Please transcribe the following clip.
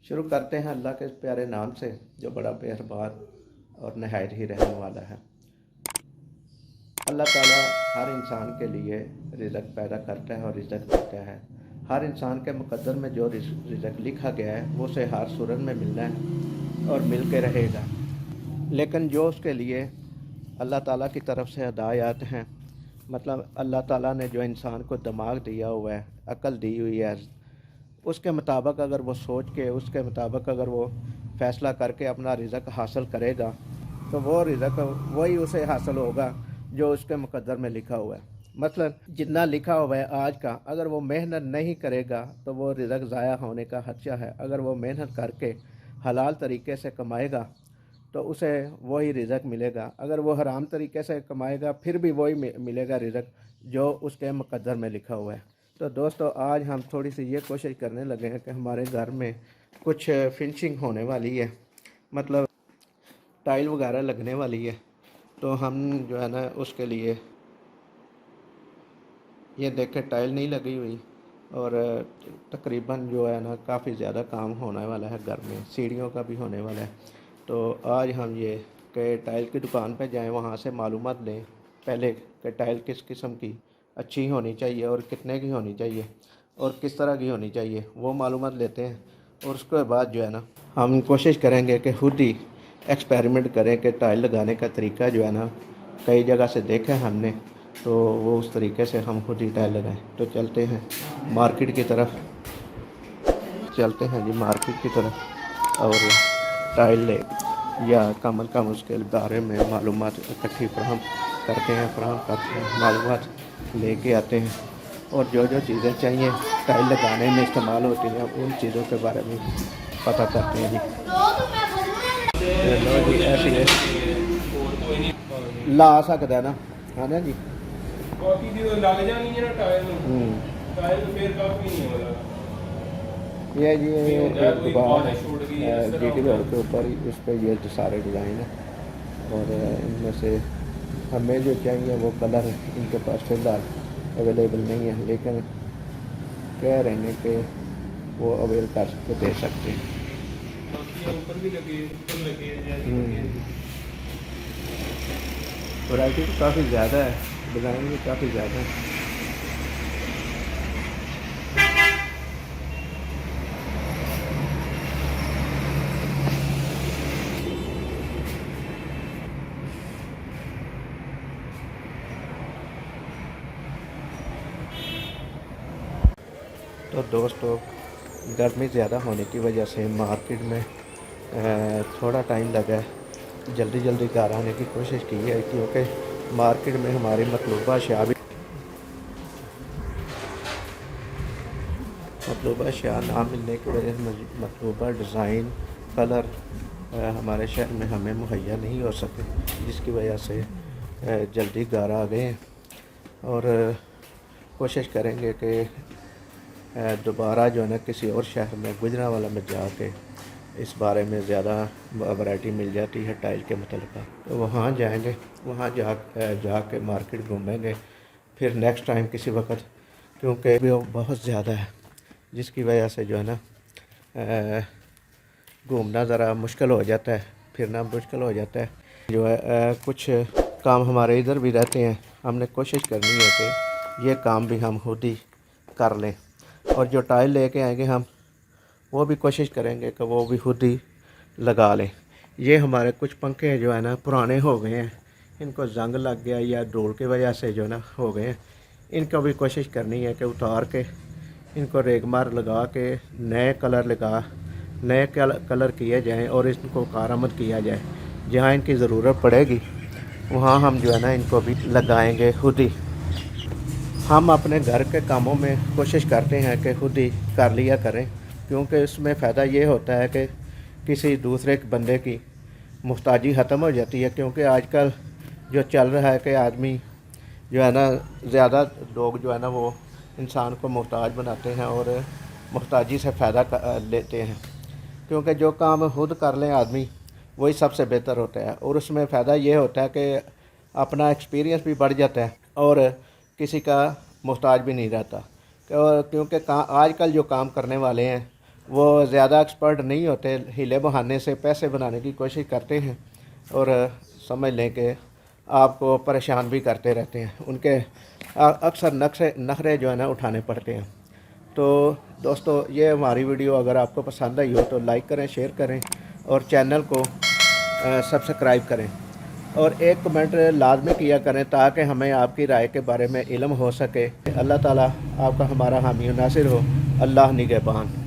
शुरू करते हैं अल्लाह के प्यारे नाम से जो बड़ा मेहरबान और नहायत ही रहने वाला है। अल्लाह ताला हर इंसान के लिए रिज़्क़ पैदा करता है और रिज़्क़ देता है। हर इंसान के मुक़द्दर में जो रिज़्क़ लिखा गया है वो उसे हर सूरत में मिलना है और मिल के रहेगा। लेकिन जो उसके लिए अल्लाह ताला की तरफ से हदायत हैं, मतलब अल्लाह ताला ने जो इंसान को दिमाग दिया हुआ है, अक़ल दी हुई है, उसके मुताबिक अगर वो सोच के उसके मुताबिक अगर वो फ़ैसला करके अपना रिज़्क़ हासिल करेगा तो वो रिज़्क़ वही उसे हासिल होगा जो उसके मुक़द्दर में लिखा हुआ है। मतलब जितना लिखा हुआ है आज का, अगर वो मेहनत नहीं करेगा तो वो रिज़्क़ ज़ाया होने का खदशा है। अगर वो मेहनत करके हलाल तरीके से कमाएगा तो उसे वही रिज़्क़ मिलेगा। अगर वो हराम तरीके से कमाएगा फिर भी वही मिलेगा रिज़्क़ जो उसके मुक़द्दर में लिखा हुआ है। तो दोस्तों, आज हम थोड़ी सी ये कोशिश करने लगे हैं कि हमारे घर में कुछ फिनिशिंग होने वाली है, मतलब टाइल वगैरह लगने वाली है। तो हम जो है ना उसके लिए ये देखें टाइल नहीं लगी हुई और तकरीबन जो है ना काफ़ी ज़्यादा काम होने वाला है घर में, सीढ़ियों का भी होने वाला है। तो आज हम ये कि टाइल की दुकान पे जाएं, वहाँ से मालूमात लें पहले कि टाइल किस किस्म की अच्छी होनी चाहिए और कितने की होनी चाहिए और किस तरह की होनी चाहिए, वो मालूमात लेते हैं। और उसके बाद जो है ना हम कोशिश करेंगे कि खुद ही एक्सपेरिमेंट करें कि टाइल लगाने का तरीका जो है ना कई जगह से देखा है हमने, तो वो उस तरीके से हम खुद ही टाइल लगाएं। तो चलते हैं मार्केट की तरफ, चलते हैं जी मार्केट की तरफ और टाइल ले या कम अज़ कम उसके बारे में मालूमात इकट्ठी फ्राहम करते हैं, मालूमात लेके आते हैं और जो जो चीज़ें चाहिए टाइल लगाने में इस्तेमाल होती हैं उन चीज़ों के बारे में पता करते हैं जी। लो जी ऐसी है ला सकता है ना, है ना जी। ये जी दुकान GT रोड के ऊपर इस पर ये सारे डिज़ाइन है और इनमें से हमें जो चाहिए वो कलर इनके पास फ़िलहाल अवेलेबल नहीं है, लेकिन कह रहे हैं कि वो अवेल करके दे सकते हैं। वैरायटी तो काफ़ी ज़्यादा है, डिज़ाइन भी काफ़ी ज़्यादा है। तो दोस्तों, गर्मी ज़्यादा होने की वजह से मार्केट में थोड़ा टाइम लगा है। जल्दी जल्दी घर आने की कोशिश की है क्योंकि मार्केट में हमारी मतलूबा शाह ना मिलने की वजह से मतलूबा डिज़ाइन कलर हमारे शहर में हमें मुहैया नहीं हो सके, जिसकी वजह से जल्दी घर आ गए हैं और कोशिश करेंगे कि दोबारा जो है ना किसी और शहर में गुजरांवाला में जाके इस बारे में ज़्यादा वैरायटी मिल जाती है टाइल के मतलब, तो वहाँ जाएंगे, वहाँ जाके मार्केट घूमेंगे फिर नेक्स्ट टाइम किसी वक्त, क्योंकि वो बहुत ज़्यादा है जिसकी वजह से जो है ना घूमना ज़रा मुश्किल हो जाता है, फिरना मुश्किल हो जाता है। जो है कुछ काम हमारे इधर भी रहते हैं, हमने कोशिश करनी है कि ये काम भी हम खुद ही कर लें और जो टाइल लेके आएंगे हम वो भी कोशिश करेंगे कि वो भी खुद ही लगा लें। ये हमारे कुछ पंखे जो है ना पुराने हो गए हैं, इनको जंग लग गया या धूल की वजह से जो ना हो गए हैं, इनको भी कोशिश करनी है कि उतार के इनको रेगमार लगा के नए कलर किए जाएँ और इनको कारामद किया जाए। जहाँ इनकी ज़रूरत पड़ेगी वहाँ हम जो है ना इनको भी लगाएंगे खुद ही। हम अपने घर के कामों में कोशिश करते हैं कि खुद ही कर लिया करें, क्योंकि इसमें फ़ायदा ये होता है कि किसी दूसरे बंदे की मुहताजी ख़त्म हो जाती है। क्योंकि आजकल जो चल रहा है कि आदमी जो है ना ज़्यादा लोग जो है ना वो इंसान को मुहताज बनाते हैं और मुहताजी से फ़ायदा लेते हैं, क्योंकि जो काम खुद कर लें आदमी वही सबसे बेहतर होता है और उसमें फ़ायदा ये होता है कि अपना एक्सपीरियंस भी बढ़ जाता है और किसी का मुहताज भी नहीं रहता। क्योंकि आजकल जो काम करने वाले हैं وہ زیادہ ایکسپرٹ نہیں ہوتے، ہیلے بہانے سے پیسے بنانے کی کوشش کرتے ہیں اور سمجھ لیں کہ آپ کو پریشان بھی کرتے رہتے ہیں، ان کے اکثر نخرے جو ہے نا اٹھانے پڑتے ہیں۔ تو دوستو یہ ہماری ویڈیو اگر آپ کو پسند آئی ہو تو لائک کریں، شیئر کریں اور چینل کو سبسکرائب کریں اور ایک کمنٹ لازمی کیا کریں تاکہ ہمیں آپ کی رائے کے بارے میں علم ہو سکے۔ اللہ تعالیٰ آپ کا ہمارا حامی و ناصر ہو۔ اللہ نگہبان۔